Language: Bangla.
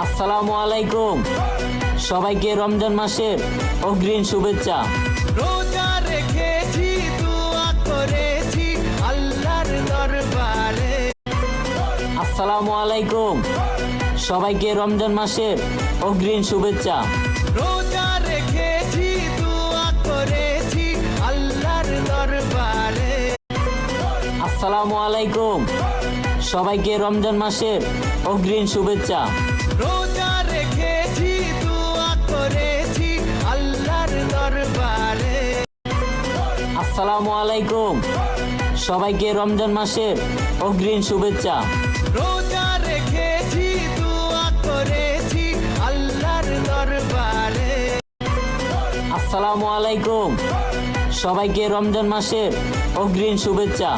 আসসালামু আলাইকুম, সবাইকে রমজান মাসের অগ্রিম শুভেচ্ছা। রোজা রেখেছি, দোয়া করেছি আল্লাহর দরবারে। আসসালামু আলাইকুম, সবাইকে রমজান মাসের অগ্রিম শুভেচ্ছা। রোজা রেখেছি, দোয়া করেছি আল্লাহর দরবারে। আসসালামু আলাইকুম, সবাইকে রমজান মাসের অগ্রিম শুভেচ্ছা। রোজা রেখেছি, দোয়া করেছি আল্লাহর দরবারে। আসসালামু আলাইকুম, সবাইকে রমজান মাসের অগ্রিম শুভেচ্ছা। রোজা রেখেছি, দোয়া করেছি আল্লাহর দরবারে। আসসালামু আলাইকুম, সবাইকে রমজান মাসের অগ্রিম শুভেচ্ছা।